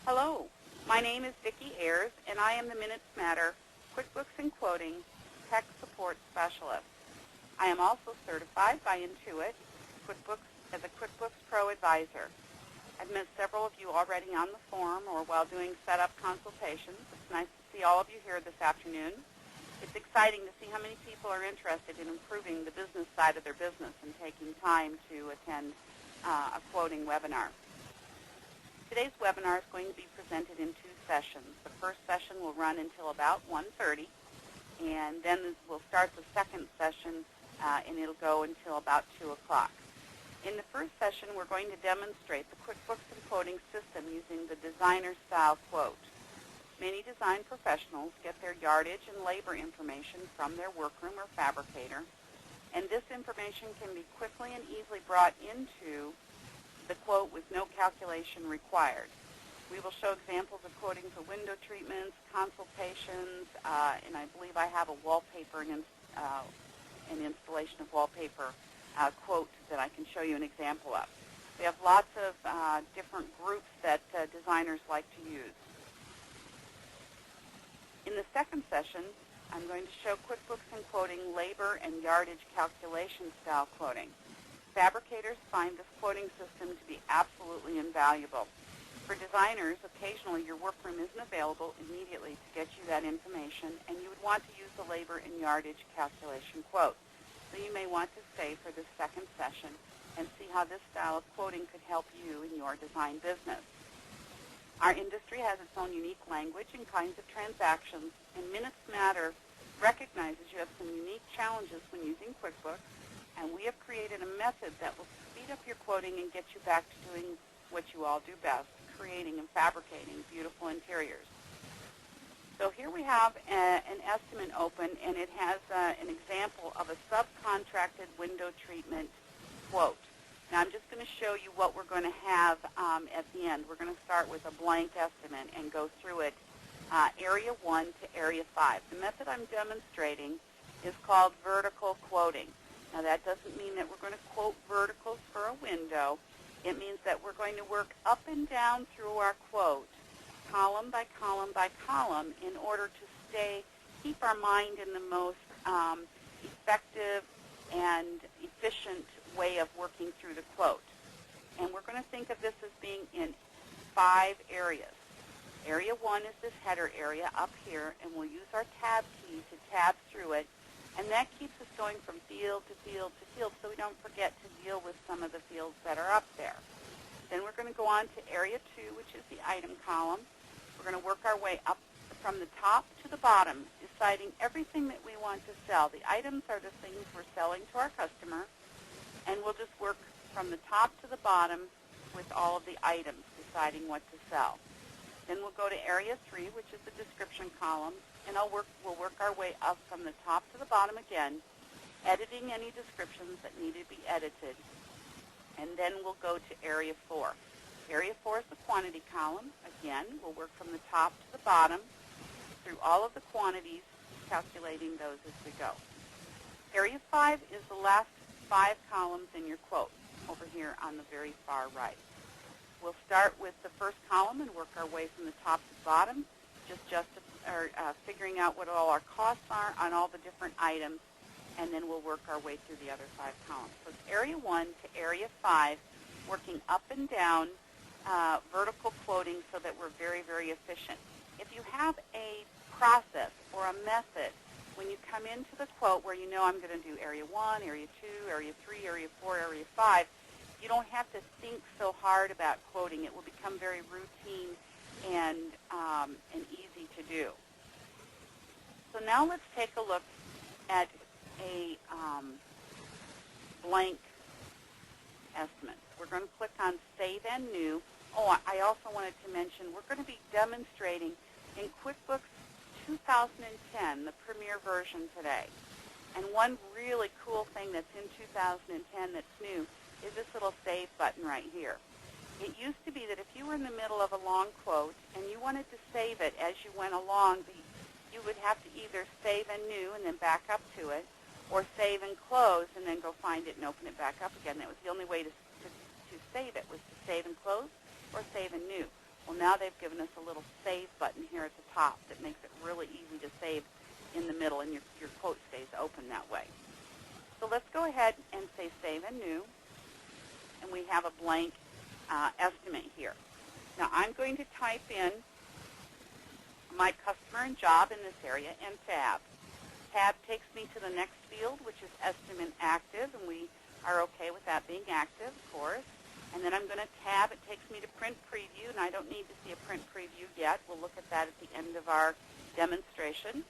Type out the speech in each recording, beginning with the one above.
Hello, my name is Vickie Ayres, and I am the Minutes Matter QuickBooks and Quoting Tech Support Specialist. I am also certified by Intuit QuickBooks as a QuickBooks Pro Advisor. I've met several of you already on the forum or while doing setup consultations. It's nice to see all of you here this afternoon. It's exciting to see how many people are interested in improving the business side of their business and taking time to attend a quoting webinar. Today's webinar is going to be presented in two sessions. The first session will run until about 1:30, and then we'll start the second session, and it'll go until about 2 o'clock. In the first session, we're going to demonstrate the QuickBooks and quoting system using the designer-style quote. Many design professionals get their yardage and labor information from their workroom or fabricator, and this information can be quickly and easily brought into the quote with no calculation required. We will show examples of quoting for window treatments, consultations, and I believe I have a wallpaper and an installation of wallpaper quote that I can show you an example of. We have lots of different groups that designers like to use. In the second session, I'm going to show QuickBooks and quoting labor and yardage calculation style quoting. Fabricators find this quoting system to be absolutely invaluable. For designers, occasionally your workroom isn't available immediately to get you that information, and you would want to use the labor and yardage calculation quote. So you may want to stay for this second session and see how this style of quoting could help you in your design business. Our industry has its own unique language and kinds of transactions, and Minutes Matter recognizes you have some unique challenges when using QuickBooks, and we have created a method that will speed up your quoting and get you back to doing what you all do best, creating and fabricating beautiful interiors. So here we have an estimate open, and it has an example of a subcontracted window treatment quote. Now I'm just going to show you what we're going to have at the end. We're going to start with a blank estimate and go through it Area 1 to Area 5. The method I'm demonstrating is called vertical quoting. Now that doesn't mean that we're going to quote verticals for a window. It means that we're going to work up and down through our quote, column by column by column, in order to keep our mind in the most effective and efficient way of working through the quote. And we're going to think of this as being in 5 areas. Area 1 is this header area up here, and we'll use our tab key to tab through it. And that keeps us going from field to field to field so we don't forget to deal with some of the fields that are up there. Then we're going to go on to Area 2, which is the item column. We're going to work our way up from the top to the bottom, deciding everything that we want to sell. The items are the things we're selling to our customer, and we'll just work from the top to the bottom with all of the items, deciding what to sell. Then we'll go to Area 3, which is the description column, and we'll work our way up from the top to the bottom again, editing any descriptions that need to be edited. And then we'll go to Area 4. Area 4 is the quantity column. Again, we'll work from the top to the bottom through all of the quantities, calculating those as we go. Area 5 is the last 5 columns in your quote, over here on the very far right. We'll start with the first column and work our way from the top to the bottom, figuring out what all our costs are on all the different items, and then we'll work our way through the other 5 columns. So it's Area 1 to Area 5, working up and down, vertical quoting so that we're very, very efficient. If you have a process or a method when you come into the quote where you know I'm going to do Area 1, Area 2, Area 3, Area 4, Area 5, you don't have to think so hard about quoting. It will become very routine and easy to do. So now let's take a look at a blank estimate. We're going to click on Save and New. Oh, I also wanted to mention we're going to be demonstrating in QuickBooks 2010, the Premier version today. And one really cool thing that's in 2010 that's new is this little Save button right here. It used to be that if you were in the middle of a long quote and you wanted to save it as you went along, you would have to either save and new and then back up to it, or save and close and then go find it and open it back up again. That was the only way to save it, was to save and close or save and new. Well, now they've given us a little save button here at the top that makes it really easy to save in the middle, and your quote stays open that way. So let's go ahead and say Save and New, and we have a blank estimate here. Now I'm going to type in my customer and job in this area and tab. Tab takes me to the next field, which is estimate active, and we are okay with that being active, of course. And then I'm going to tab. It takes me to print preview, and I don't need to see a print preview yet. We'll look at that at the end of our demonstration.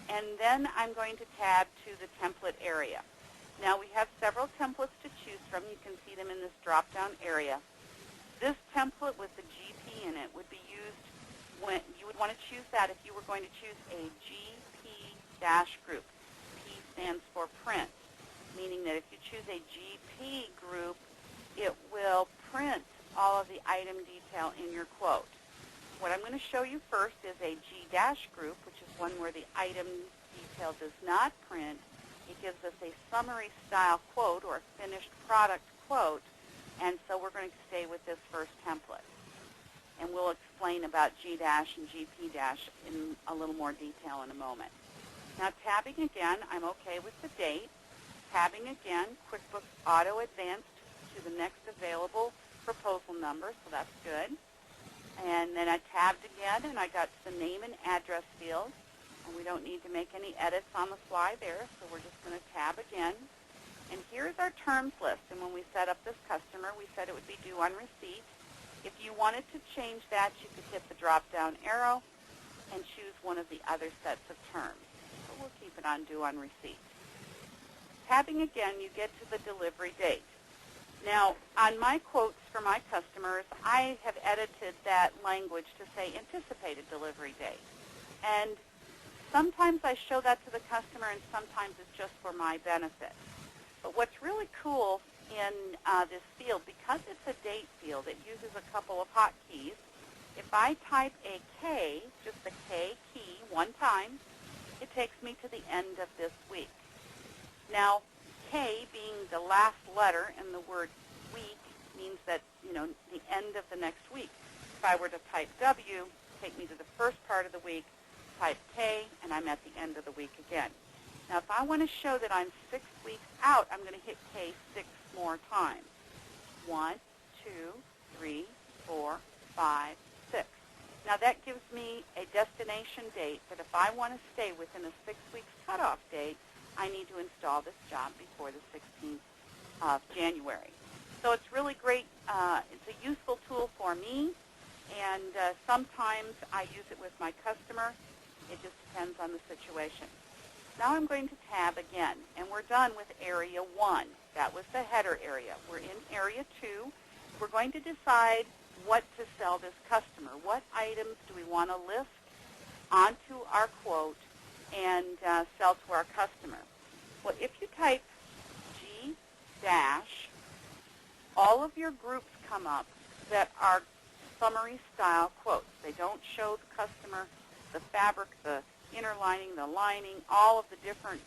And then I'm going to tab to the template area. Now we have several templates to choose from. You can see them in this drop-down area. This template with the GP in it would be used when you would want to choose that if you were going to choose a GP-group. P stands for print, meaning that if you choose a GP group, it will print all of the item detail in your quote. What I'm going to show you first is a G-group, which is one where the item detail does not print. It gives us a summary style quote or a finished product quote, and so we're going to stay with this first template. And we'll explain about G- and GP- in a little more detail in a moment. Now tabbing again, I'm okay with the date. Tabbing again, QuickBooks Auto Advanced to the next available proposal number, so that's good. And then I tabbed again, and I got to the name and address field. And we don't need to make any edits on the fly there, so we're just going to tab again. And here's our terms list. And when we set up this customer, we said it would be due on receipt. If you wanted to change that, you could hit the drop-down arrow and choose one of the other sets of terms. So we'll keep it on due on receipt. Tabbing again, you get to the delivery date. Now, on my quotes for my customers, I have edited that language to say anticipated delivery date. And sometimes I show that to the customer, and sometimes it's just for my benefit. But what's really cool in this field, because it's a date field, it uses a couple of hotkeys. If I type a K, just a K key, one time, it takes me to the end of this week. Now, K being the last letter in the word week means that, the end of the next week. If I were to type W, take me to the first part of the week, type K, and I'm at the end of the week again. Now, if I want to show that I'm 6 weeks out, I'm going to hit K 6 more times. 1, 2, 3, 4, 5, 6. Now, that gives me a destination date that if I want to stay within a 6 weeks cutoff date, I need to install this job before the 16th of January. So it's really great. It's a useful tool for me, and sometimes I use it with my customer. It just depends on the situation. Now I'm going to tab again, and we're done with Area 1. That was the header area. We're in Area 2. We're going to decide what to sell this customer. What items do we want to list onto our quote and sell to our customer? Well, if you type G-, all of your groups come up that are summary style quotes. They don't show the customer the fabric, the inner lining, the lining, all of the different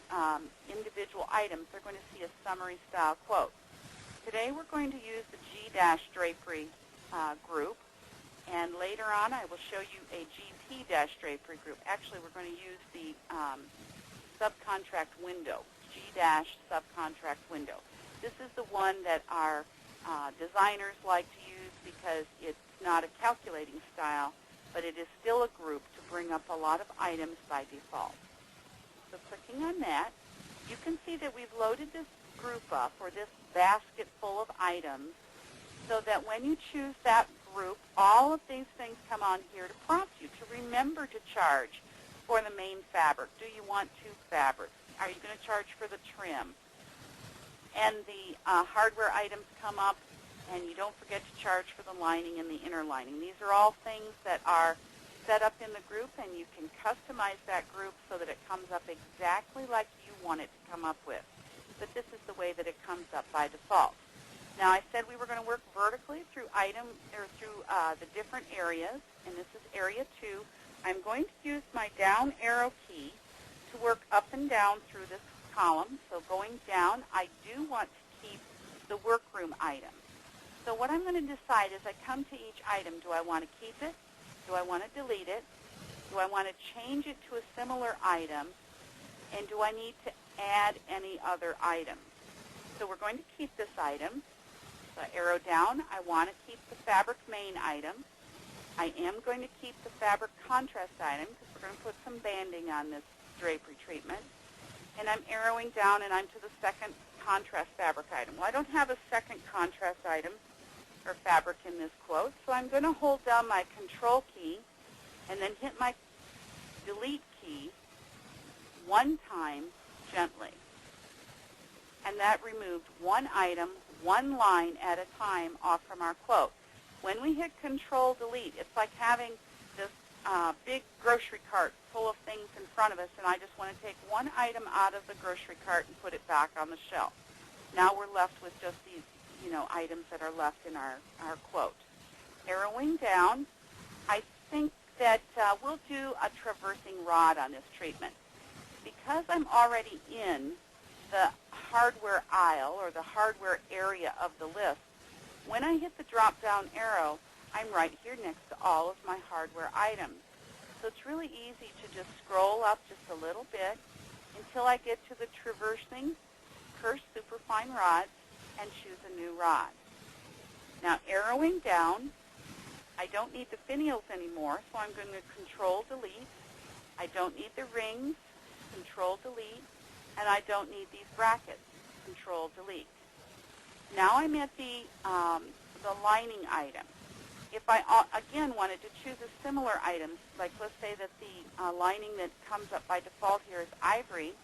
individual items. They're going to see a summary style quote. Today we're going to use the G- drapery group, and later on I will show you a GP- drapery group. Actually, we're going to use the subcontract window, G- subcontract window. This is the one that our designers like to use because it's not a calculating style, but it is still a group to bring up a lot of items by default. So clicking on that, you can see that we've loaded this group up, or this basket full of items, so that when you choose that group, all of these things come on here to prompt you to remember to charge for the main fabric. Do you want 2 fabrics? Are you going to charge for the trim? And the hardware items come up, and you don't forget to charge for the lining and the inner lining. These are all things that are set up in the group, and you can customize that group so that it comes up exactly like you want it to come up with. But this is the way that it comes up by default. Now, I said we were going to work vertically through the different areas, and this is Area 2. I'm going to use my down arrow key to work up and down through this column. So going down, I do want to keep the workroom items. So what I'm going to decide is I come to each item. Do I want to keep it? Do I want to delete it? Do I want to change it to a similar item? And do I need to add any other items? So we're going to keep this item. So arrow down, I want to keep the fabric main item. I am going to keep the fabric contrast item because we're going to put some banding on this drapery treatment. And I'm arrowing down and I'm to the second contrast fabric item. Well, I don't have a second contrast item or fabric in this quote, so I'm going to hold down my Control key and then hit my Delete key one time gently. And that removed one item, one line at a time off from our quote. When we hit Control Delete, it's like having this big grocery cart full of things in front of us, and I just want to take one item out of the grocery cart and put it back on the shelf. Now we're left with just these, items that are left in our quote. Arrowing down, I think that we'll do a traversing rod on this treatment. Because I'm already in the hardware aisle or the hardware area of the list, when I hit the drop-down arrow, I'm right here next to all of my hardware items. So it's really easy to just scroll up just a little bit until I get to the traversing Kerr superfine rods and choose a new rod. Now arrowing down, I don't need the finials anymore, so I'm going to Control Delete. I don't need the rings, Control Delete, and I don't need these brackets, Control Delete. Now I'm at the lining item. If I, again, wanted to choose a similar item, like let's say that the lining that comes up by default here is ivory,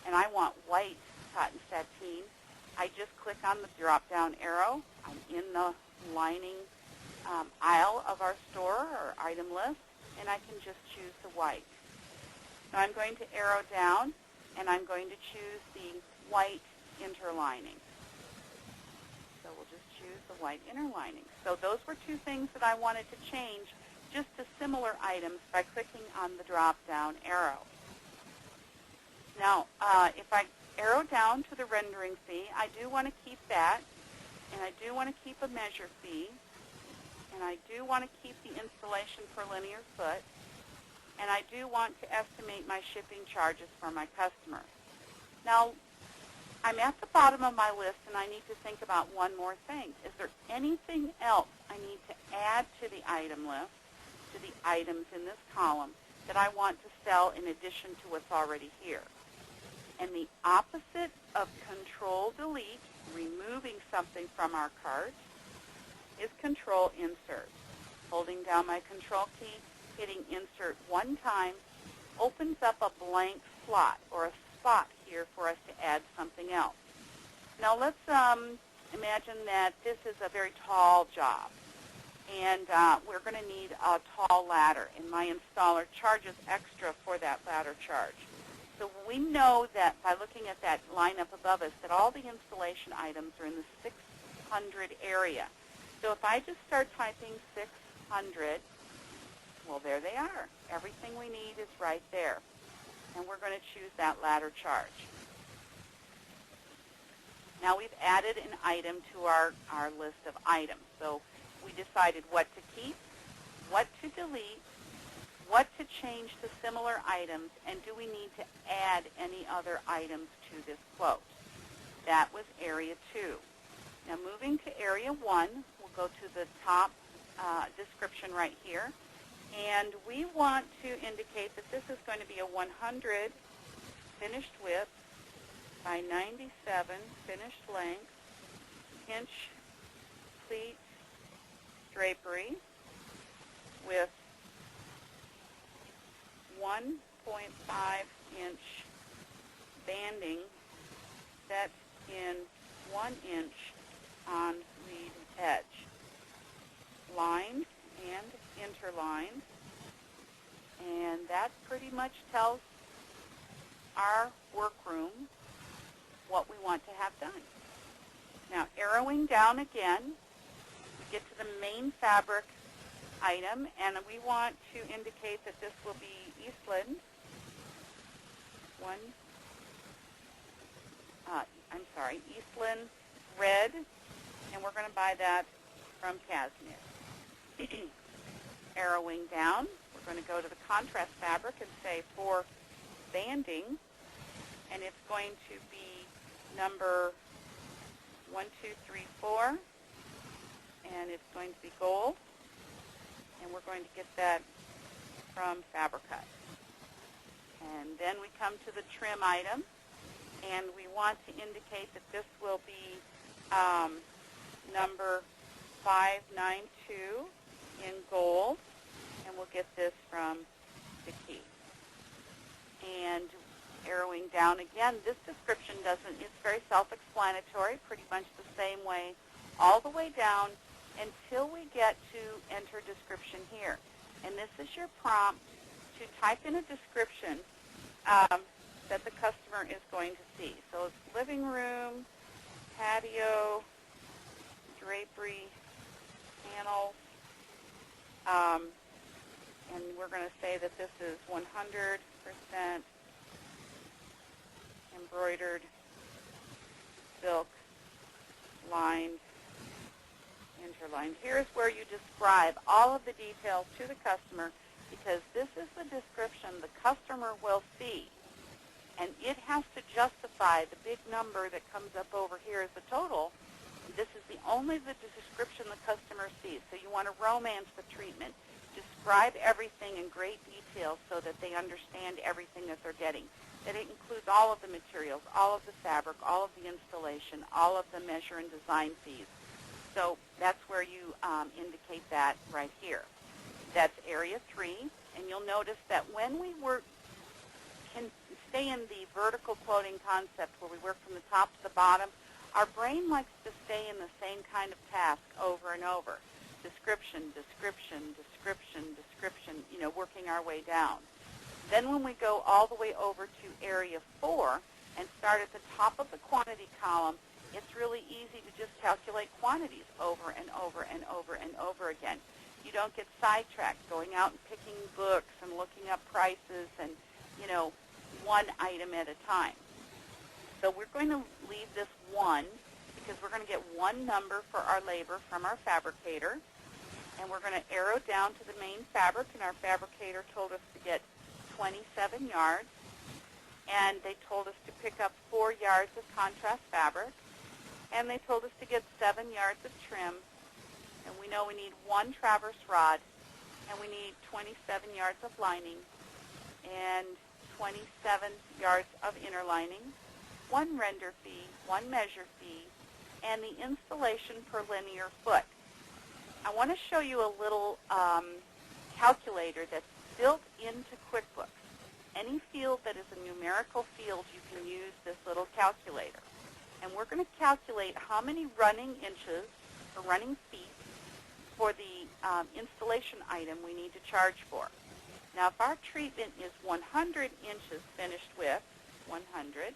and I want white cotton sateen, I just click on the drop-down arrow. I'm in the lining aisle of our store or item list, and I can just choose the white. Now I'm going to arrow down, and I'm going to choose the white interlining. So we'll just choose the white interlining. So those were two things that I wanted to change just to similar items by clicking on the drop-down arrow. Now, if I arrow down to the rendering fee, I do want to keep that, and I do want to keep a measure fee, and I do want to keep the installation per linear foot, and I do want to estimate my shipping charges for my customer. Now, I'm at the bottom of my list, and I need to think about one more thing. Is there anything else I need to add to the item list, to the items in this column, that I want to sell in addition to what's already here? And the opposite of Control Delete, removing something from our cart, is Control Insert. Holding down my Control key, hitting Insert one time, opens up a blank slot or a spot here for us to add something else. Now let's imagine that this is a very tall job, and we're going to need a tall ladder, and my installer charges extra for that ladder charge. So we know that by looking at that lineup above us that all the installation items are in the 600 area. So if I just start typing 600, well, there they are. Everything we need is right there. And we're going to choose that ladder charge. Now we've added an item to our list of items. So we decided what to keep, what to delete, what to change to similar items, and do we need to add any other items to this quote. That was Area 2. Now moving to Area 1, we'll go to the top description right here. And we want to indicate that this is going to be a 100 finished width by 97 finished length, pinch pleat drapery with 1.5-inch banding set in 1 inch on lead edge, lined and interlined, and that pretty much tells our workroom what we want to have done. Now, arrowing down again, we get to the main fabric item, and we want to indicate that this will be Eastland. Eastland red, and we're going to buy that from cashmere. Arrowing down, we're going to go to the contrast fabric and say for banding, and it's going to be number 1, 2, 3, 4, and it's going to be gold, and we're going to get that from Fabricut. And then we come to the trim item, and we want to indicate that this will be number 592 in gold, and we'll get this from Vickie. And arrowing down again, this description it's very self-explanatory, pretty much the same way all the way down until we get to enter description here. And this is your prompt to type in a description that the customer is going to see. So it's living room, patio, drapery, panels, and we're going to say that this is 100% embroidered, silk, lined, interlined. Here's where you describe all of the details to the customer, because this is the description the customer will see, and it has to justify the big number that comes up over here as the total. This is the description the customer sees. So you want to romance the treatment, describe everything in great detail so that they understand everything that they're getting. That it includes all of the materials, all of the fabric, all of the installation, all of the measure and design fees. So that's where you indicate that right here. That's area 3, and you'll notice that when we can stay in the vertical quoting concept where we work from the top to the bottom, our brain likes to stay in the same kind of task over and over. Description, description, description, description, working our way down. Then when we go all the way over to area 4 and start at the top of the quantity column, it's really easy to just calculate quantities over and over and over and over again. You don't get sidetracked going out and picking books and looking up prices and, one item at a time. So we're going to leave this 1 because we're going to get one number for our labor from our fabricator, and we're going to arrow down to the main fabric, and our fabricator told us to get 27 yards, and they told us to pick up 4 yards of contrast fabric, and they told us to get 7 yards of trim, and we know we need 1 traverse rod, and we need 27 yards of lining, and 27 yards of inner lining, 1 render fee, 1 measure fee, and the installation per linear foot. I want to show you a little calculator that's built into QuickBooks. Any field that is a numerical field, you can use this little calculator. And we're going to calculate how many running inches or running feet for the installation item we need to charge for. Now, if our treatment is 100 inches finished with, 100,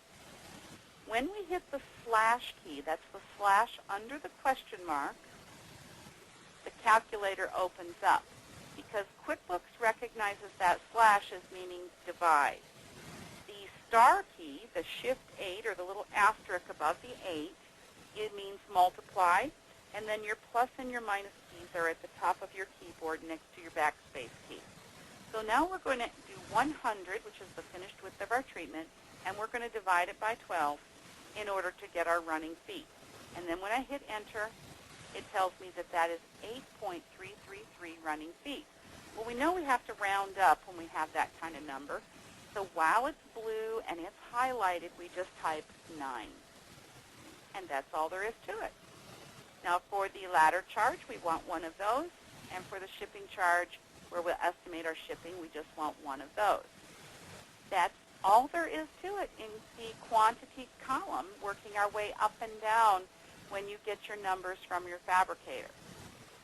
when we hit the slash key, that's the slash under the question mark, the calculator opens up, because QuickBooks recognizes that slash as meaning divide. The star key, the shift 8, or the little asterisk above the 8, it means multiply, and then your plus and your minus keys are at the top of your keyboard next to your backspace key. So now we're going to do 100, which is the finished width of our treatment, and we're going to divide it by 12 in order to get our running feet. And then when I hit enter, it tells me that that is 8.333 running feet. Well, we know we have to round up when we have that kind of number. So while it's blue and it's highlighted, we just type 9. And that's all there is to it. Now for the ladder charge, we want 1 of those. And for the shipping charge, where we'll estimate our shipping, we just want 1 of those. That's all there is to it in the quantity column, working our way up and down when you get your numbers from your fabricator.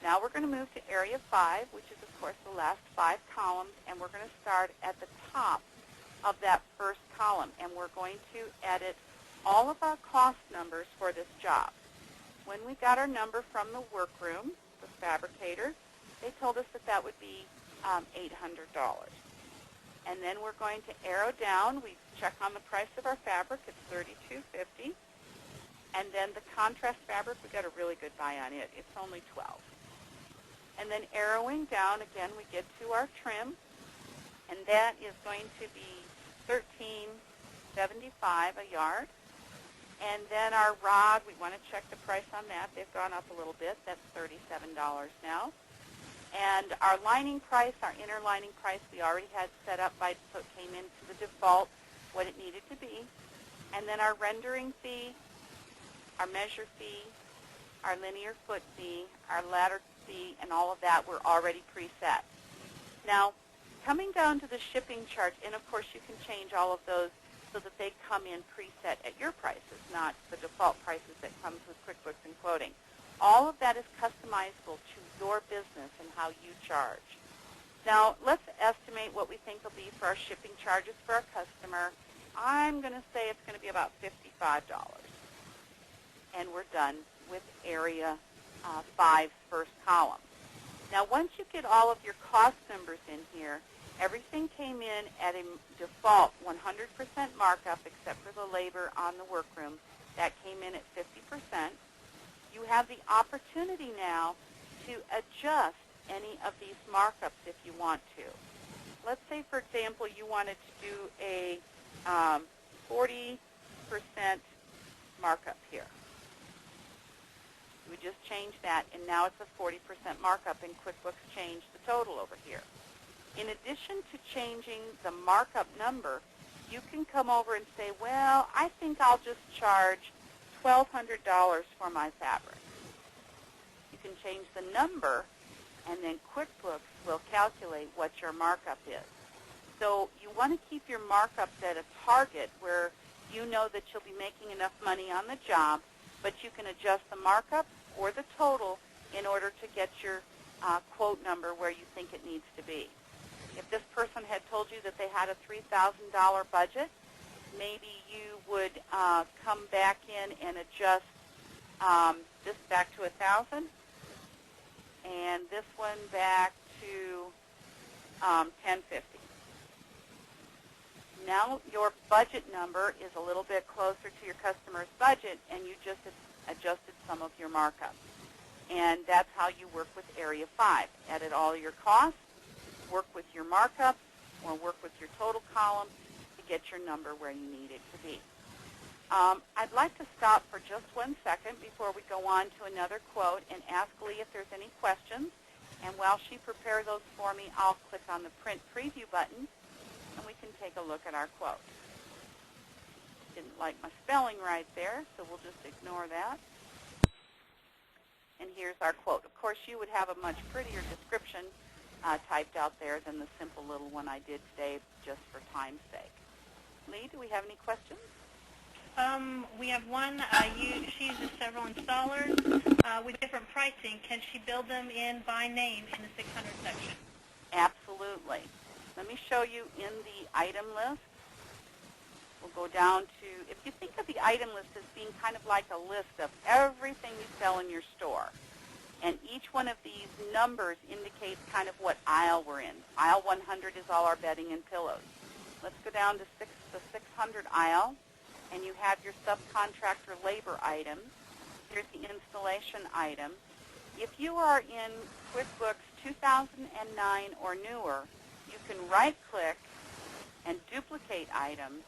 Now we're going to move to area 5, which is, of course, the last 5 columns, and we're going to start at the top of that first column, and we're going to edit all of our cost numbers for this job. When we got our number from the workroom, the fabricator, they told us that that would be $800. And then we're going to arrow down. We check on the price of our fabric. It's $32.50. And then then the contrast fabric, we got a really good buy on it. It's only 12. And then arrowing down, again, we get to our trim, and that is going to be $13.75 a yard. And then our rod, we want to check the price on that. They've gone up a little bit. That's $37 now. And our lining price, our inner lining price, we already had set up so it came into the default what it needed to be. And then our rendering fee, our measure fee, our linear foot fee, our ladder fee, and all of that were already preset. Now, coming down to the shipping charge, and of course you can change all of those so that they come in preset at your prices, not the default prices that comes with QuickBooks and quoting. All of that is customizable to your business and how you charge. Now, let's estimate what we think will be for our shipping charges for our customer. I'm going to say it's going to be about $55. And we're done with Area 5's first column. Now, once you get all of your cost numbers in here, everything came in at a default 100% markup except for the labor on the workroom. That came in at 50%. You have the opportunity now to adjust any of these markups if you want to. Let's say, for example, you wanted to do a 40% markup here. We just changed that, and now it's a 40% markup, and QuickBooks changed the total over here. In addition to changing the markup number, you can come over and say, well, I think I'll just charge $1,200 for my fabric. You can change the number, and then QuickBooks will calculate what your markup is. So you want to keep your markups at a target where you know that you'll be making enough money on the job, but you can adjust the markup or the total in order to get your quote number where you think it needs to be. If this person had told you that they had a $3,000 budget, maybe you would come back in and adjust this back to $1,000, and this one back to $1,050. Now your budget number is a little bit closer to your customer's budget, and you just adjusted some of your markups. And that's how you work with Area 5. Edit all your costs, work with your markups, or work with your total column to get your number where you need it to be. I'd like to stop for just 1 second before we go on to another quote and ask Lee if there's any questions. And while she prepares those for me, I'll click on the Print Preview button, and we can take a look at our quote. Didn't like my spelling right there, so we'll just ignore that. And here's our quote. Of course, you would have a much prettier description typed out there than the simple little one I did today, just for time's sake. Lee, do we have any questions? We have one. She uses several installers with different pricing. Can she build them in by name in the 600 section? Absolutely. Let me show you in the item list. We'll go down to, if you think of the item list as being kind of like a list of everything you sell in your store, and each one of these numbers indicates kind of what aisle we're in. Aisle 100 is all our bedding and pillows. Let's go down to the 600 aisle, and you have your subcontractor labor items. Here's the installation item. If you are in QuickBooks 2009 or newer, you can right-click and duplicate items,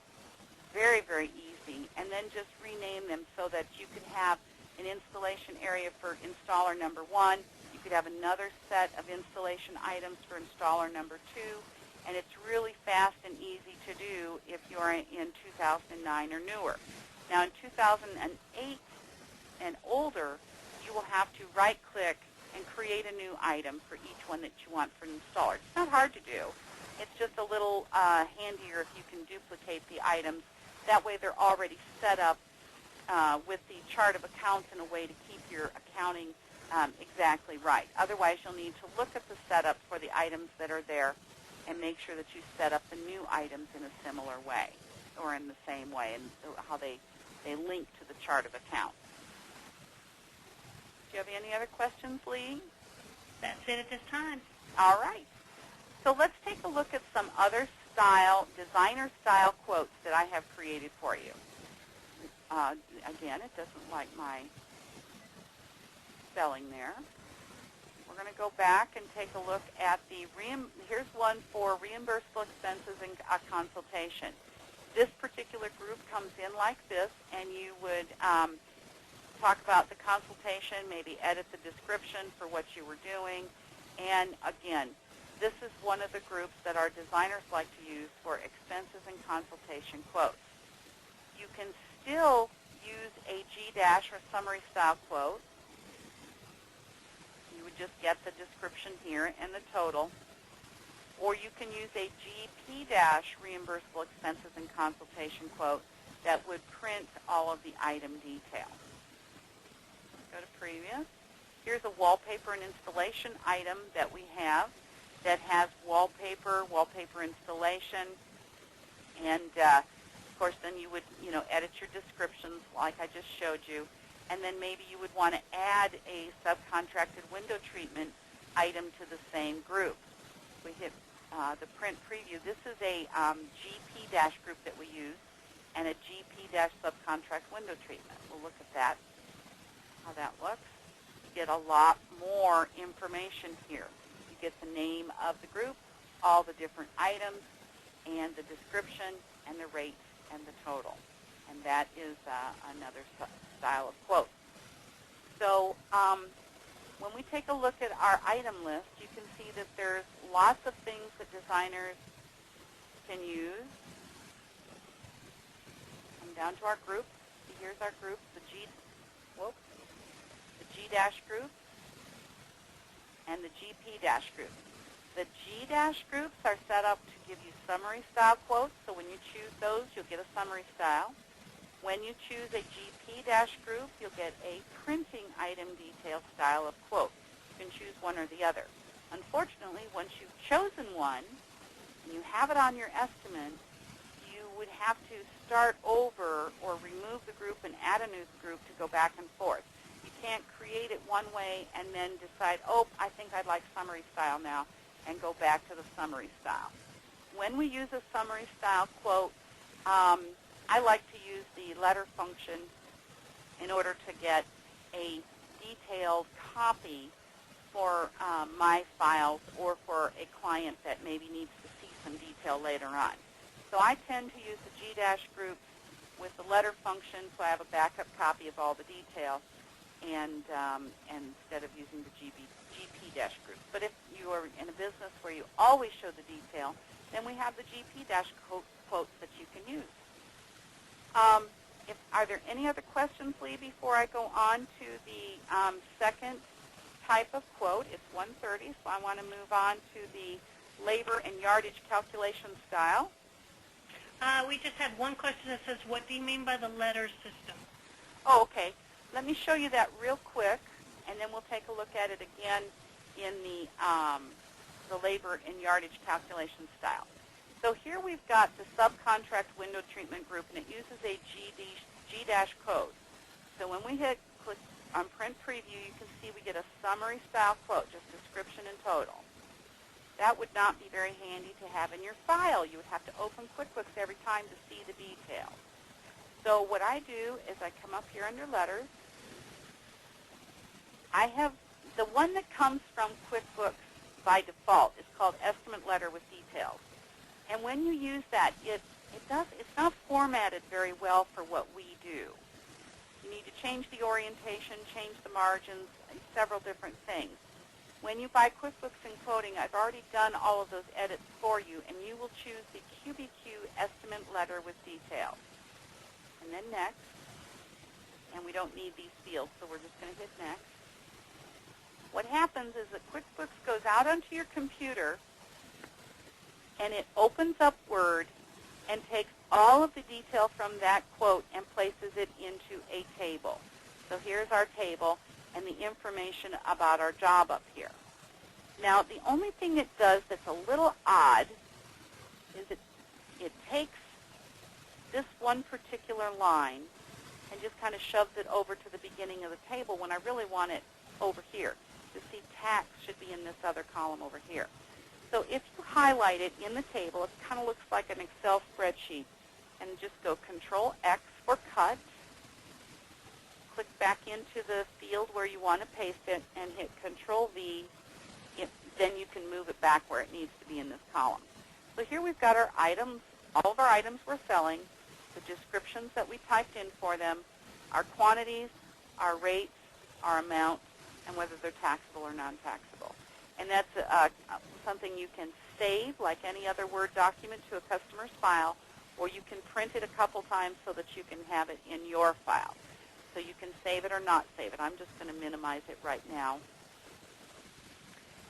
very, very easy, and then just rename them so that you can have an installation area for installer number 1. You could have another set of installation items for installer number 2, and it's really fast and easy to do if you're in 2009 or newer. Now, in 2008 and older, you will have to right-click and create a new item for each one that you want for an installer. It's not hard to do. It's just a little handier if you can duplicate the items. That way they're already set up with the chart of accounts in a way to keep your accounting exactly right. Otherwise, you'll need to look at the setup for the items that are there and make sure that you set up the new items in a similar way or in the same way, and how they link to the chart of accounts. Do you have any other questions, Lee? That's it at this time. All right. So let's take a look at some other designer-style quotes that I have created for you. Again, it doesn't like my spelling there. We're going to go back and take a look at the, here's one for reimbursable expenses and a consultation. This particular group comes in like this, and you would talk about the consultation, maybe edit the description for what you were doing. And again, this is one of the groups that our designers like to use for expenses and consultation quotes. You can still use a G- or summary style quote. You would just get the description here and the total. Or you can use a GP- reimbursable expenses and consultation quote that would print all of the item details. Go to previous. Here's a wallpaper and installation item that we have that has wallpaper installation, and of course then you would edit your descriptions like I just showed you, and then maybe you would want to add a subcontracted window treatment item to the same group. We hit the print preview. This is a GP- group that we use, and a GP- subcontract window treatment. We'll look at that, how that looks. You get a lot more information here. You get the name of the group, all the different items, and the description, and the rate, and the total. And that is another style of quote. So when we take a look at our item list, you can see that there's lots of things that designers can use. Come down to our groups. See, here's our groups, the G- group and the GP- group. The G- groups are set up to give you summary style quotes, so when you choose those, you'll get a summary style. When you choose a GP- group, you'll get a printing item detail style of quote. You can choose one or the other. Unfortunately, once you've chosen one and you have it on your estimate, you would have to start over or remove the group and add a new group to go back and forth. You can't create it one way and then decide, oh, I think I'd like summary style now, and go back to the summary style. When we use a summary style quote, I like to use the letter function in order to get a detailed copy for my files or for a client that maybe needs to see some detail later on. So I tend to use the G- group with the letter function, so I have a backup copy of all the detail, and instead of using the GP- group. But if you are in a business where you always show the detail, then we have the GP- quotes that you can use. Are there any other questions, Lee, before I go on to the second type of quote? It's 1:30, so I want to move on to the labor and yardage calculation style. We just had one question that says, what do you mean by the letter system? Oh, okay. Let me show you that real quick, and then we'll take a look at it again in the labor and yardage calculation style. So here we've got the subcontract window treatment group, and it uses a G- code. So when we click on print preview, you can see we get a summary style quote, just description and total. That would not be very handy to have in your file. You would have to open QuickBooks every time to see the details. So what I do is I come up here under letters. I have the one that comes from QuickBooks by default is called Estimate Letter with Details. And when you use that, it's not formatted very well for what we do. You need to change the orientation, change the margins, and several different things. When you buy QuickBooks and Quoting, I've already done all of those edits for you, and you will choose the QBQ Estimate Letter with Details. And then next, and we don't need these fields, so we're just going to hit next. What happens is that QuickBooks goes out onto your computer, and it opens up Word and takes all of the detail from that quote and places it into a table. So here's our table and the information about our job up here. Now, the only thing it does that's a little odd is it takes this one particular line and just kind of shoves it over to the beginning of the table when I really want it over here. You see, tax should be in this other column over here. So if you highlight it in the table, it kind of looks like an Excel spreadsheet. And just go Control-X for cut. click back into the field where you want to paste it and hit Control V. Then you can move it back where it needs to be in this column. So here we've got our items, all of our items we're selling, the descriptions that we typed in for them, our quantities, our rates, our amounts, and whether they're taxable or non-taxable. And that's something you can save like any other Word document to a customer's file, or you can print it a couple times so that you can have it in your file. So you can save it or not save it. I'm just going to minimize it right now.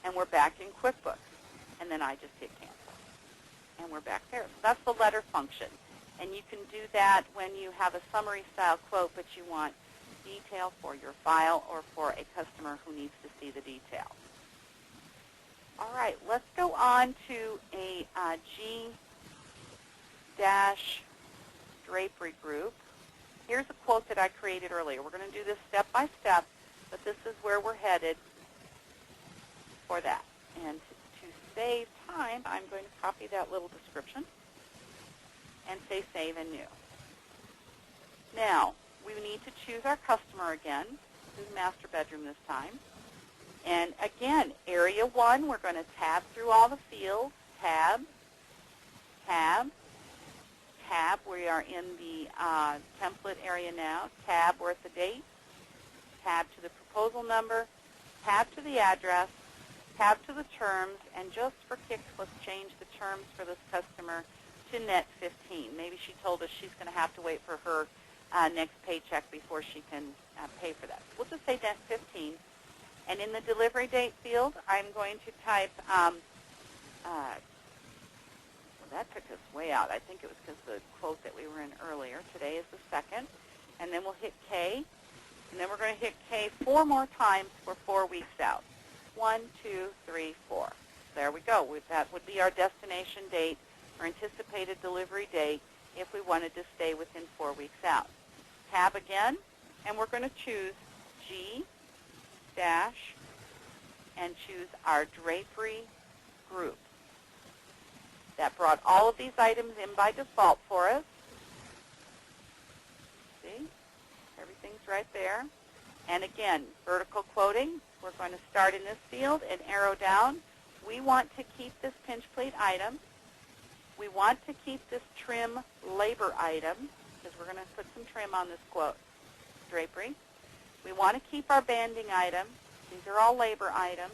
And we're back in QuickBooks. And then I just hit cancel. And we're back there. So that's the letter function. And you can do that when you have a summary style quote, but you want detail for your file or for a customer who needs to see the detail. All right, let's go on to a G-drapery group. Here's a quote that I created earlier. We're going to do this step by step, but this is where we're headed for that. And to save time, I'm going to copy that little description and say Save and New. Now, we need to choose our customer again. This is master bedroom this time. And again, Area 1, we're going to tab through all the fields. Tab, tab, tab. We are in the template area now. Tab, we're at the date. Tab to the proposal number. Tab to the address. Tab to the terms. And just for kicks, let's change the terms for this customer to net 15. Maybe she told us she's going to have to wait for her next paycheck before she can pay for that. We'll just say net 15. And in the delivery date field, I'm going to type, well, that took us way out. I think it was because the quote that we were in earlier. Today is the 2nd. And then we'll hit K. And then we're going to hit K 4 more times for 4 weeks out. 1, 2, 3, 4. There we go. That would be our destination date or anticipated delivery date if we wanted to stay within 4 weeks out. Tab again, and we're going to choose G dash and choose our drapery group. That brought all of these items in by default for us. See? Everything's right there. And again, vertical quoting, we're going to start in this field and arrow down. We want to keep this pinch plate item. We want to keep this trim labor item, because we're going to put some trim on this quote, drapery. We want to keep our banding item. These are all labor items.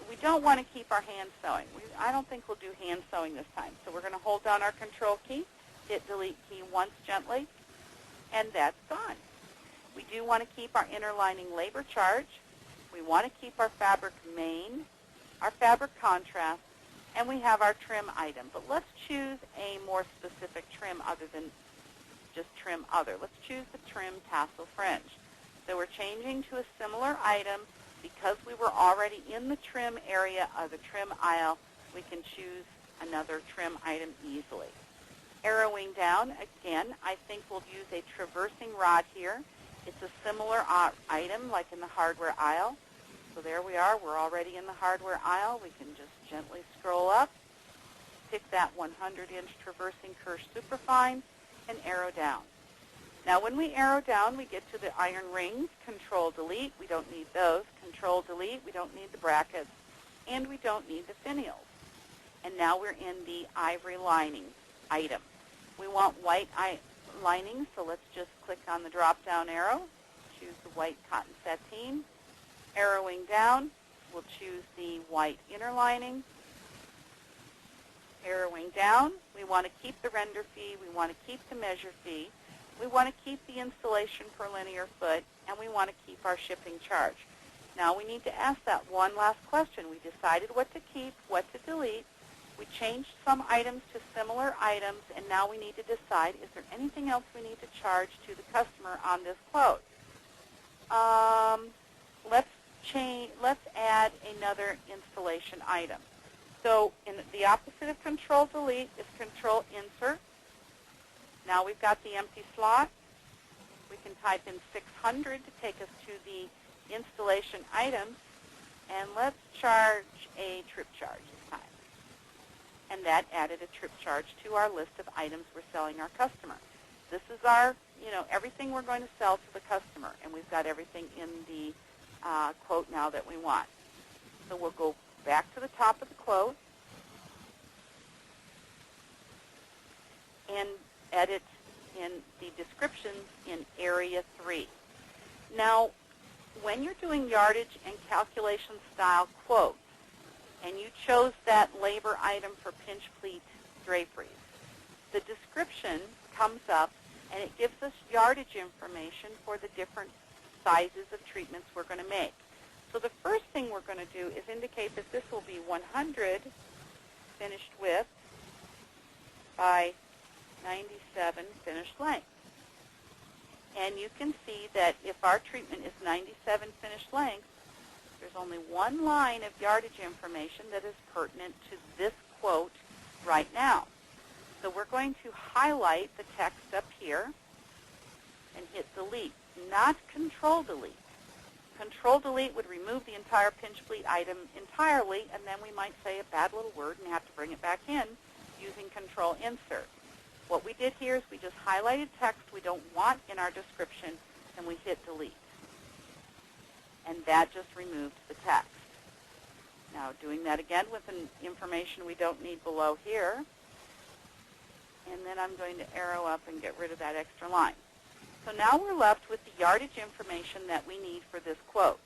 We don't want to keep our hand sewing. I don't think we'll do hand sewing this time. So we're going to hold down our Control key, hit Delete key once gently, and that's gone. We do want to keep our inner lining labor charge. We want to keep our fabric main, our fabric contrast, and we have our trim item. But let's choose a more specific trim other than just trim other. Let's choose the trim tassel fringe. So we're changing to a similar item. Because we were already in the trim area of the trim aisle, we can choose another trim item easily. Arrowing down, again, I think we'll use a traversing rod here. It's a similar item like in the hardware aisle. So there we are. We're already in the hardware aisle. We can just gently scroll up, pick that 100-inch traversing kerr superfine, and arrow down. Now, when we arrow down, we get to the iron rings. Control-Delete. We don't need those. Control-Delete. We don't need the brackets. And we don't need the finials. And now we're in the ivory lining item. We want white lining, so let's just click on the drop-down arrow. Choose the white cotton sateen. Arrowing down, we'll choose the white inner lining. Arrowing down, we want to keep the render fee. We want to keep the measure fee. We want to keep the installation per linear foot, and we want to keep our shipping charge. Now we need to ask that one last question. We decided what to keep, what to delete. We changed some items to similar items, and now we need to decide, is there anything else we need to charge to the customer on this quote? Let's add another installation item. So in the opposite of Control-Delete is Control-Insert. Now we've got the empty slot. We can type in 600 to take us to the installation items, and let's charge a trip charge this time. And that added a trip charge to our list of items we're selling our customer. This is our everything we're going to sell to the customer, and we've got everything in the quote now that we want. So we'll go back to the top of the quote and edit in the descriptions in Area 3. Now, when you're doing yardage and calculation style quotes, and you chose that labor item for pinch pleat draperies, the description comes up and it gives us yardage information for the different sizes of treatments we're going to make. So the first thing we're going to do is indicate that this will be 100 finished width by 97 finished length. And you can see that if our treatment is 97 finished length, there's only one line of yardage information that is pertinent to this quote right now. So we're going to highlight the text up here and hit delete, not control delete. Control delete would remove the entire pinch pleat item entirely, and then we might say a bad little word and have to bring it back in using control insert. What we did here is we just highlighted text we don't want in our description, and we hit delete. And that just removed the text. Now doing that again with an information we don't need below here, and then I'm going to arrow up and get rid of that extra line. So now we're left with the yardage information that we need for this quote.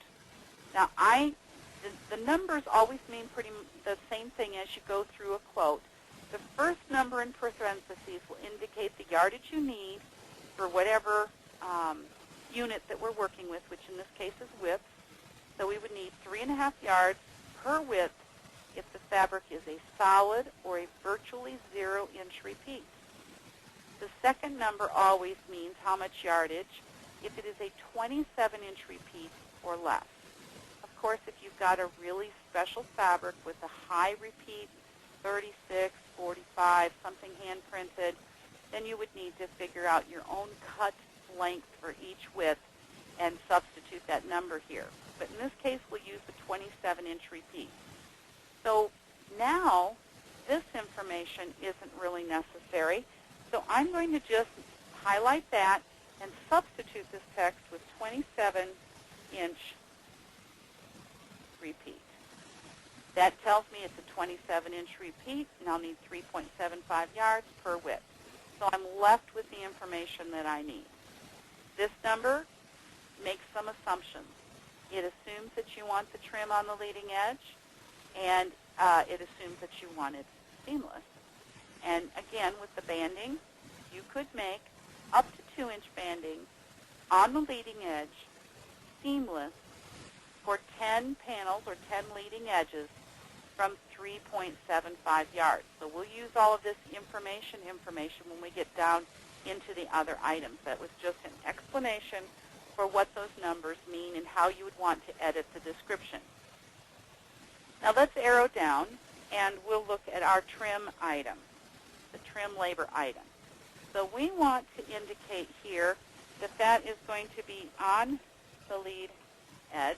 Now the numbers always mean pretty the same thing as you go through a quote. The first number in parentheses will indicate the yardage you need for whatever unit that we're working with, which in this case is width. So we would need 3.5 yards per width if the fabric is a solid or a virtually 0-inch repeat. The second number always means how much yardage if it is a 27-inch repeat or less. Of course, if you've got a really special fabric with a high repeat, 36, 45, something hand-printed, then you would need to figure out your own cut length for each width and substitute that number here. But in this case, we'll use the 27-inch repeat. So now this information isn't really necessary. So I'm going to just highlight that and substitute this text with 27-inch repeat. That tells me it's a 27-inch repeat, and I'll need 3.75 yards per width. So I'm left with the information that I need. This number makes some assumptions. It assumes that you want the trim on the leading edge, and it assumes that you want it seamless. And again, with the banding, you could make up to 2-inch banding on the leading edge seamless for 10 panels or 10 leading edges from 3.75 yards. So we'll use all of this information when we get down into the other items. That was just an explanation for what those numbers mean and how you would want to edit the description. Now let's arrow down and we'll look at our trim item, the trim labor item. So we want to indicate here that that is going to be on the lead edge,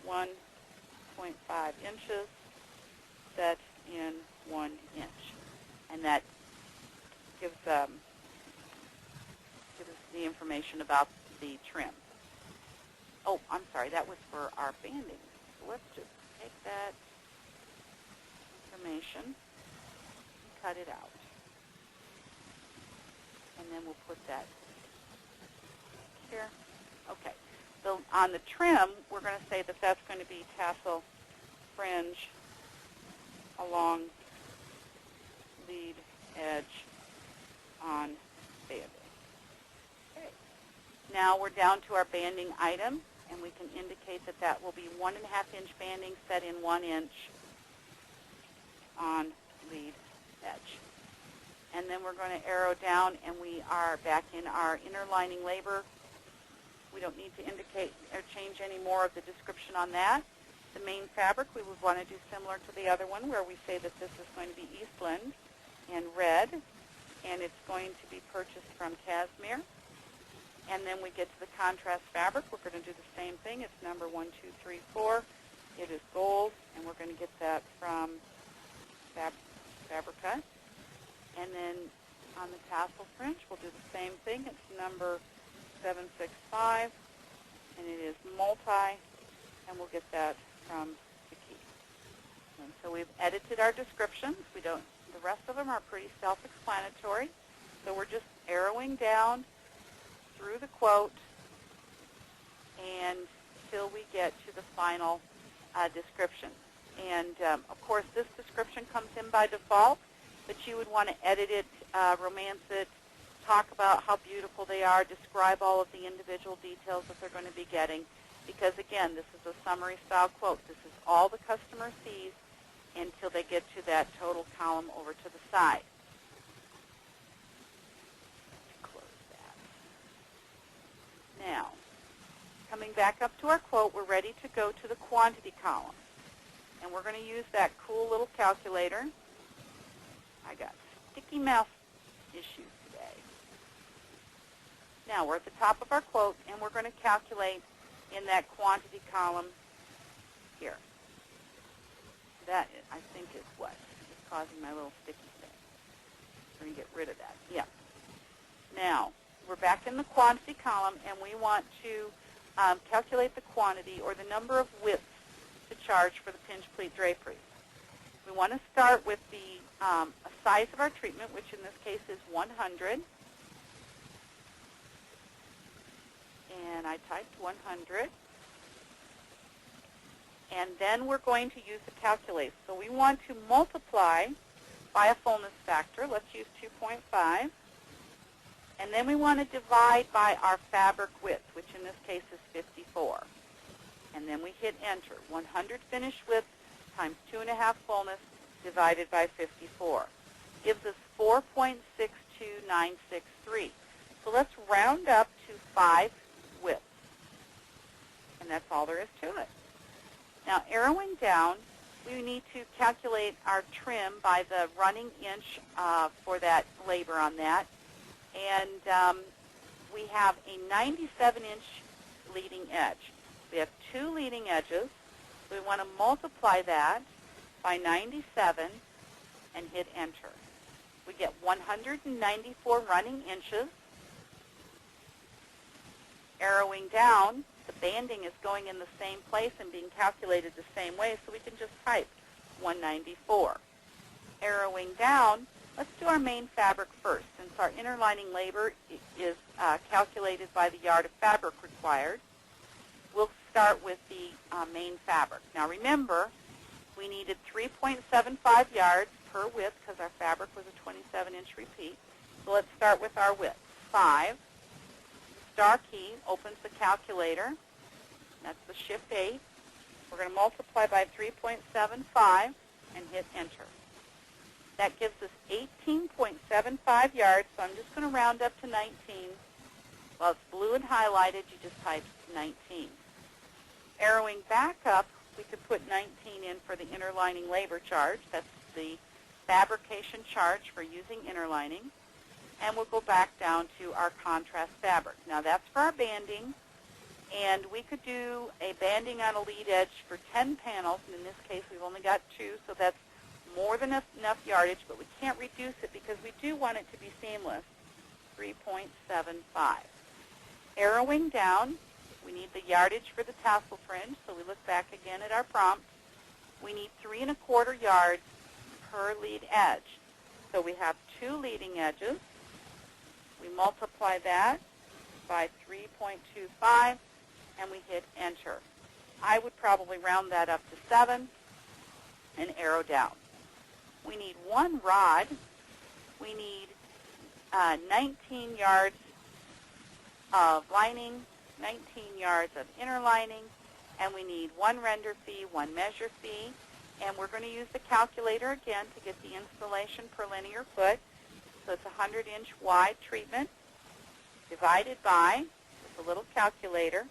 1.5 inches, set in 1 inch. And that gives us the information about the trim. Oh, I'm sorry, that was for our banding. So let's just take that information and cut it out. And then we'll put that here. Okay. So on the trim, we're going to say that that's going to be tassel fringe along lead edge on banding. Okay. Now we're down to our banding item, and we can indicate that that will be 1.5-inch banding set in 1 inch on lead edge. And then we're going to arrow down, and we are back in our inner lining labor. We don't need to indicate or change any more of the description on that. The main fabric, we would want to do similar to the other one, where we say that this is going to be Eastland in red, and it's going to be purchased from Cashmere. And then we get to the contrast fabric. We're going to do the same thing. It's number 1, 2, 3, 4. It is gold, and we're going to get that from Fabrica. And then on the tassel fringe, we'll do the same. number 765, and it is multi, and we'll get that from Vickie. And so we've edited our descriptions. The rest of them are pretty self-explanatory. So we're just arrowing down through the quote and till we get to the final description. And, of course, this description comes in by default, but you would want to edit it, romance it, talk about how beautiful they are, describe all of the individual details that they're going to be getting, because, again, this is a summary-style quote. This is all the customer sees until they get to that total column over to the side. Let's close that. Now, coming back up to our quote, we're ready to go to the quantity column. And we're going to use that cool little calculator. I got sticky mouse issues today. Now, we're at the top of our quote, and we're going to calculate in that quantity column here. That, I think, is what is causing my little sticky thing. We're going to get rid of that. Yeah. Now, we're back in the quantity column, and we want to calculate the quantity or the number of widths to charge for the pinch pleat drapery. We want to start with the size of our treatment, which in this case is 100. And I typed 100. And then we're going to use the calculate. So we want to multiply by a fullness factor. Let's use 2.5. And then we want to divide by our fabric width, which in this case is 54. And then we hit enter. 100 finished width times 2.5 fullness divided by 54. Gives us 4.62963. So let's round up to 5 widths. And that's all there is to it. Now, arrowing down, we need to calculate our trim by the running inch for that labor on that. And we have a 97-inch leading edge. We have 2 leading edges. We want to multiply that by 97 and hit enter. We get 194 running inches. Arrowing down, the banding is going in the same place and being calculated the same way, so we can just type 194. Arrowing down, let's do our main fabric first. Since our interlining labor is calculated by the yard of fabric required, we'll start with the main fabric. Now remember, we needed 3.75 yards per width because our fabric was a 27-inch repeat. So let's start with our width. 5. Star key opens the calculator. That's the shift 8. We're going to multiply by 3.75 and hit enter. That gives us 18.75 yards, so I'm just going to round up to 19. While it's blue and highlighted, you just type 19. Arrowing back up, we could put 19 in for the interlining labor charge. That's the fabrication charge for using interlining. And we'll go back down to our contrast fabric. Now that's for our banding, and we could do a banding on a lead edge for 10 panels, and in this case we've only got 2, so that's more than enough yardage, but we can't reduce it because we do want it to be seamless. 3.75. Arrowing down, we need the yardage for the tassel fringe, so we look back again at our prompt. We need 3 1/4 yards per lead edge. So we have 2 leading edges. We multiply that by 3.25, and we hit enter. I would probably round that up to 7 and arrow down. We need 1 rod. We need 19 yards of lining, 19 yards of inner lining, and we need 1 render fee, 1 measure fee, and we're going to use the calculator again to get the installation per linear foot. So it's a 100-inch wide treatment divided by, with a little calculator,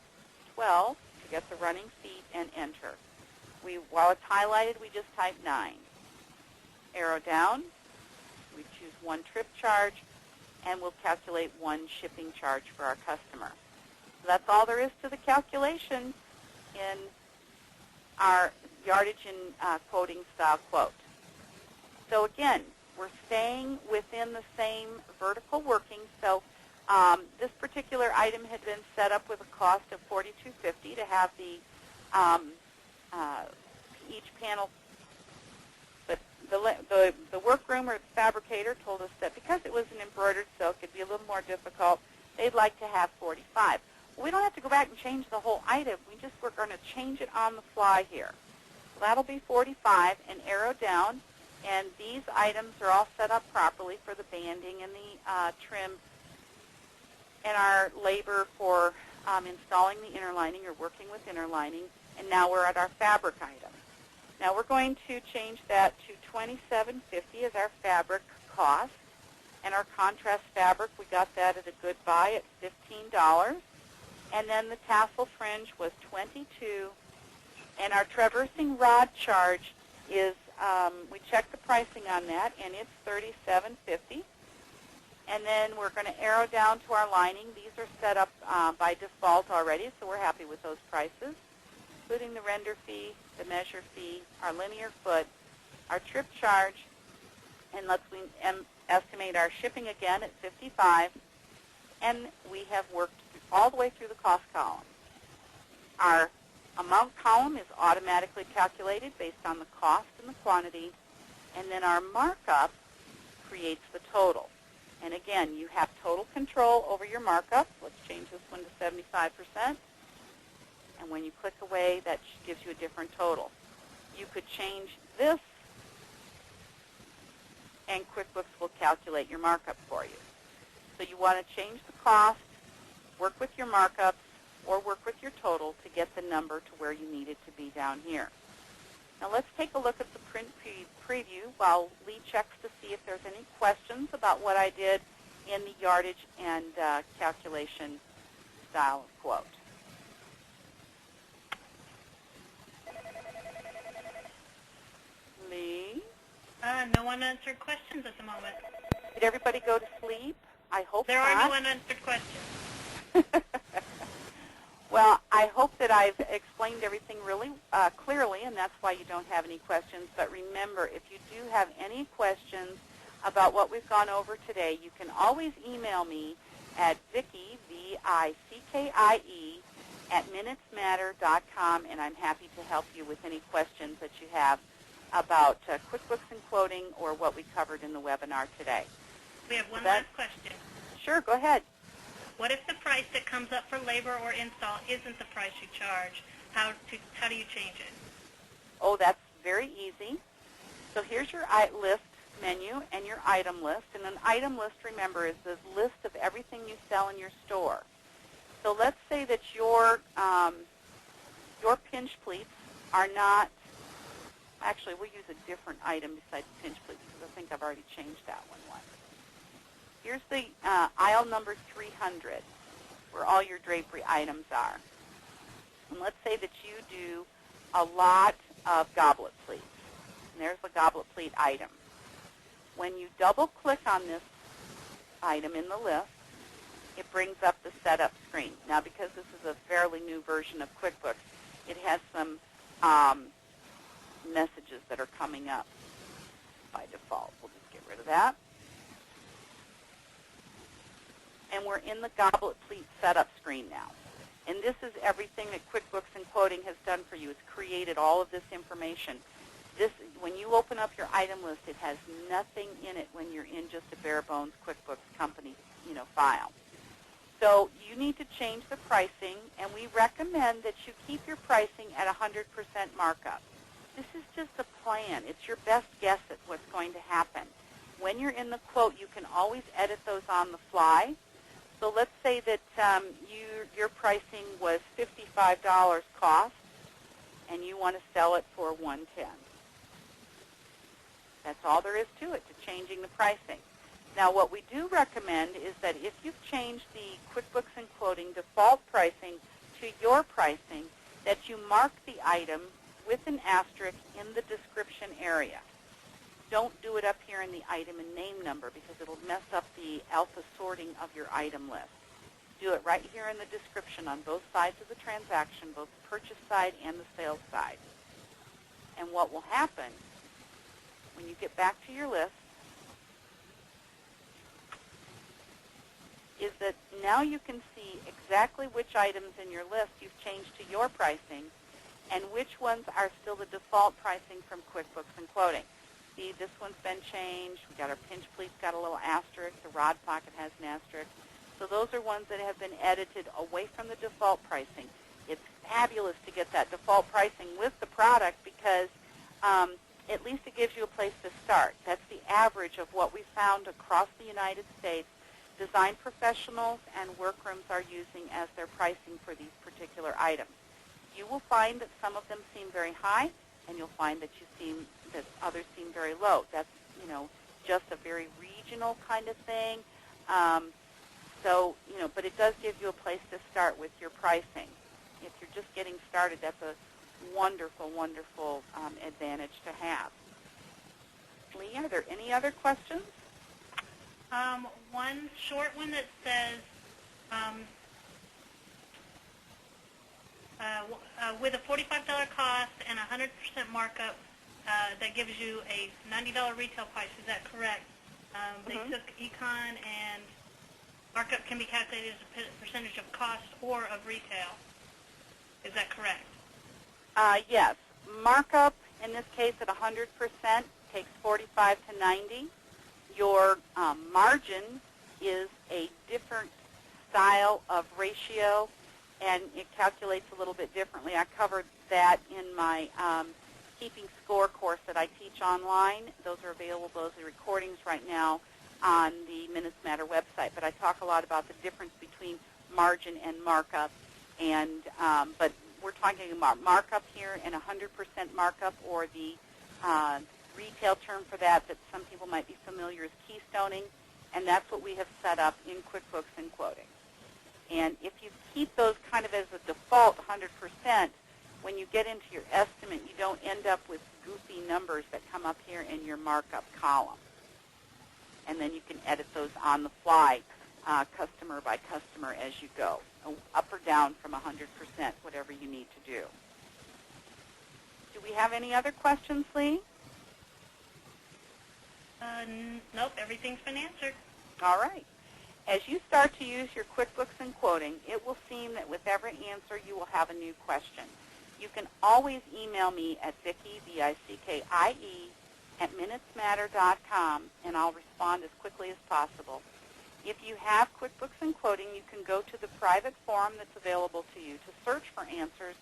12 to get the running feet and enter. While it's highlighted, we just type 9. Arrow down, we choose 1 trip charge, and we'll calculate 1 shipping charge for our customer. So that's all there is to the calculation in our yardage and quoting style quote. So again, we're staying within the same vertical working. So This particular item had been set up with a cost of $42.50 to have the each panel. But the workroom or the fabricator told us that because it was an embroidered silk, it'd be a little more difficult. They'd like to have 45. Well, we don't have to go back and change the whole item. We're going to change it on the fly here. So that'll be 45 and arrow down. And these items are all set up properly for the banding and the trim and our labor for installing the inner lining or working with inner lining. And now we're at our fabric item. Now we're going to change that to $27.50 as our fabric cost. And our contrast fabric, we got that at a good buy at $15. And then the tassel fringe was $22. And our traversing rod charge is, we checked the pricing on that, and it's $37.50. And then we're going to arrow down to our lining. These are set up by default already, so we're happy with those prices, including the render fee, the measure fee, our linear foot, our trip charge, and let's estimate our shipping again at $55. And we have worked all the way through the cost column. Our amount column is automatically calculated based on the cost and the quantity, and then our markup creates the total. And again, you have total control over your markup. Let's change this one to 75%. And when you click away, that gives you a different total. You could change this, and QuickBooks will calculate your markup for you. So you want to change the cost, work with your markups, or work with your total to get the number to where you need it to be down here. Now let's take a look at the print preview while Lee checks to see if there's any questions about what I did in the yardage and calculation style of quote. Lee? No unanswered questions at the moment. Did everybody go to sleep? I hope There not. are no unanswered questions. Well, I hope that I've explained everything really clearly, and that's why you don't have any questions. But remember, if you do have any questions about what we've gone over today, you can always email me at Vickie, V-I-C-K-I-E, @minutesmatter.com, and I'm happy to help you with any questions that you have about QuickBooks and quoting or what we covered in the webinar today. We have one last question. Sure, go ahead. What if the price that comes up for labor or install isn't the price you charge? How do you change it? Oh, that's very easy. So here's your list menu and your item list. And an item list, remember, is the list of everything you sell in your store. So let's say that your pinch pleats are not, actually we'll use a different item besides pinch pleats because I think I've already changed that one once. Here's the aisle number 300, where all your drapery items are. And let's say that you do a lot of goblet pleats. And there's the goblet pleat item. When you double-click on this item in the list, it brings up the setup screen. Now, because this is a fairly new version of QuickBooks, it has some messages that are coming up by default. We'll just get rid of that. And we're in the goblet pleat setup screen now. And this is everything that QuickBooks and Quoting has done for you. It's created all of this information. When you open up your item list, it has nothing in it when you're in just a bare bones QuickBooks company, file. So you need to change the pricing, and we recommend that you keep your pricing at 100% markup. This is just a plan. It's your best guess at what's going to happen. When you're in the quote, you can always edit those on the fly. So let's say that your pricing was $55 cost, and you want to sell it for $110. That's all there is to it, to changing the pricing. Now, what we do recommend is that if you've changed the QuickBooks and Quoting default pricing to your pricing, that you mark the item with an asterisk in the description area. Don't do it up here in the item and name number because it'll mess up the alpha sorting of your item list. Do it right here in the description on both sides of the transaction, both the purchase side and the sales side. And what will happen when you get back to your list is that now you can see exactly which items in your list you've changed to your pricing and which ones are still the default pricing from QuickBooks and Quoting. See, this one's been changed. We got our pinch pleat's got a little asterisk. The rod pocket has an asterisk. So those are ones that have been edited away from the default pricing. It's fabulous to get that default pricing with the product because at least it gives you a place to start. That's the average of what we found across the United States design professionals and workrooms are using as their pricing for these particular items. You will find that some of them seem very high, and you'll find that others seem very low. That's, just a very regional kind of thing. But it does give you a place to start with your pricing. If you're just getting started, that's a wonderful, wonderful advantage to have. Lee, are there any other questions? One short one that says, with a $45 cost and a 100% markup, that gives you a $90 retail price. Is that correct? They took econ and markup can be calculated as a percentage of cost or of retail. Is that correct? Yes. Markup, in this case, at 100% takes 45 to 90. Your margin is a different style of ratio, and it calculates a little bit differently. I covered that in my Keeping Score course that I teach online. Those are available, those are recordings right now on the Minutes Matter website. But I talk a lot about the difference between margin and markup. And but we're talking about markup here, and 100% markup, or the retail term for that some people might be familiar is keystoning, and that's what we have set up in QuickBooks and Quoting. And if you keep those kind of as a default 100%, when you get into your estimate, you don't end up with goofy numbers that come up here in your markup column. And then you can edit those on the fly, customer by customer as you go, up or down from 100%, whatever you need to do. Do we have any other questions, Lee? Nope, everything's been answered. All right. As you start to use your QuickBooks and Quoting, it will seem that with every answer you will have a new question. You can always email me at Vickie, V-I-C-K-I-E, @minutesmatter.com, and I'll respond as quickly as possible. If you have QuickBooks and Quoting, you can go to the private forum that's available to you to search for answers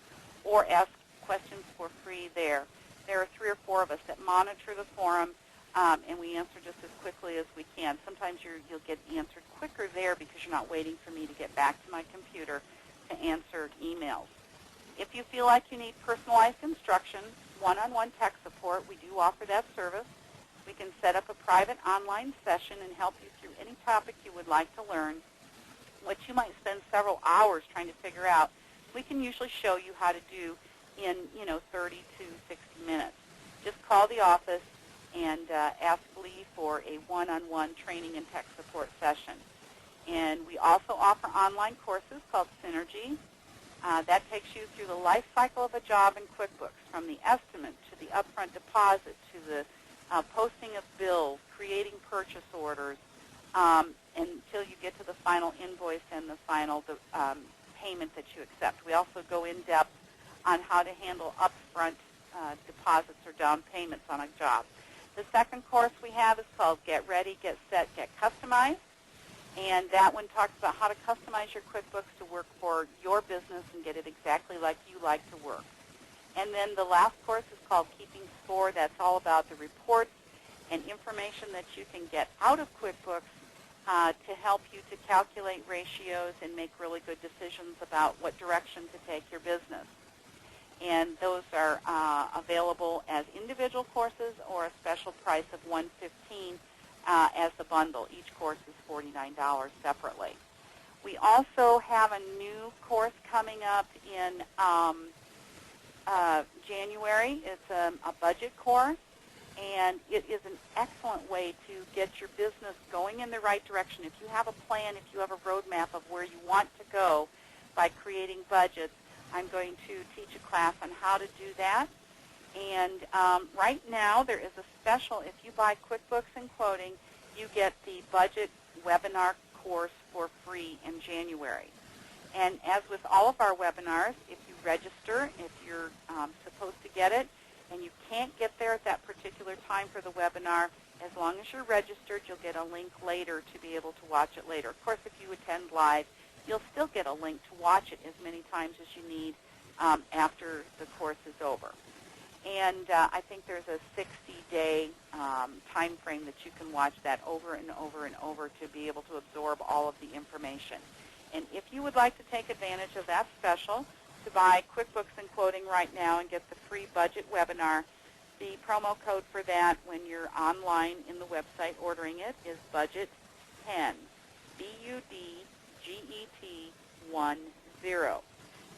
or ask questions for free there. There are 3 or 4 of us that monitor the forum, and we answer just as quickly as we can. Sometimes you'll get answered quicker there because you're not waiting for me to get back to my computer to answer emails. If you feel like you need personalized instruction, one-on-one tech support, we do offer that service. We can set up a private online session and help you through any topic you would like to learn, which you might spend several hours trying to figure out. We can usually show you how to do in 30 to 60 minutes. Just call the office and ask Lee for a one-on-one training and tech support session. And we also offer online courses called Synergy. That takes you through the life cycle of a job in QuickBooks, from the estimate to the upfront deposit to the posting of bills, creating purchase orders, until you get to the final invoice and the final payment that you accept. We also go in depth on how to handle upfront deposits or down payments on a job. The second course we have is called Get Ready, Get Set, Get Customized. And that one talks about how to customize your QuickBooks to work for your business and get it exactly like you like to work. And then the last course is called Keeping Score. That's all about the reports and information that you can get out of QuickBooks to help you to calculate ratios and make really good decisions about what direction to take your business. And those are available as individual courses or a special price of $115 as a bundle. Each course is $49 separately. We also have a new course coming up in January. It's a budget course, and it is an excellent way to get your business going in the right direction. If you have a plan, if you have a roadmap of where you want to go by creating budgets, I'm going to teach a class on how to do that. And right now there is a special. If you buy QuickBooks and Quoting, you get the budget webinar course for free in January. And as with all of our webinars, if you register, if you're supposed to get it, and you can't get there at that particular time for the webinar, as long as you're registered, you'll get a link later to be able to watch it later. Of course, if you attend live, you'll still get a link to watch it as many times as you need after the course is over. And I think there's a 60-day time frame that you can watch that over and over and over to be able to absorb all of the information. And if you would like to take advantage of that special, to buy QuickBooks and Quoting right now and get the free budget webinar, the promo code for that when you're online in the website ordering it is BUDGET10, BUDGET10.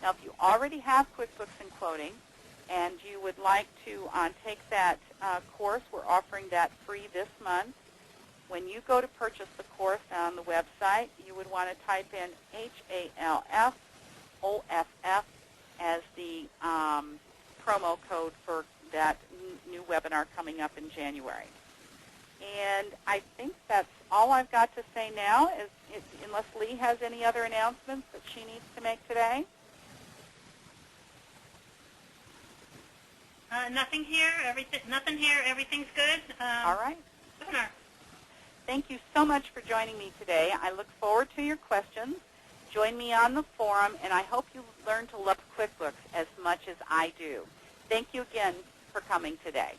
Now, if you already have QuickBooks and Quoting and you would like to take that course, we're offering that free this month. When you go to purchase the course on the website, you would want to type in HALFOFF as the promo code for that new webinar coming up in January. And I think that's all I've got to say now, unless Lee has any other announcements that she needs to make today. Nothing here. Nothing here. Everything's good. All right. Webinar. Thank you so much for joining me today. I look forward to your questions. Join me on the forum, and I hope you learn to love QuickBooks as much as I do. Thank you again for coming today.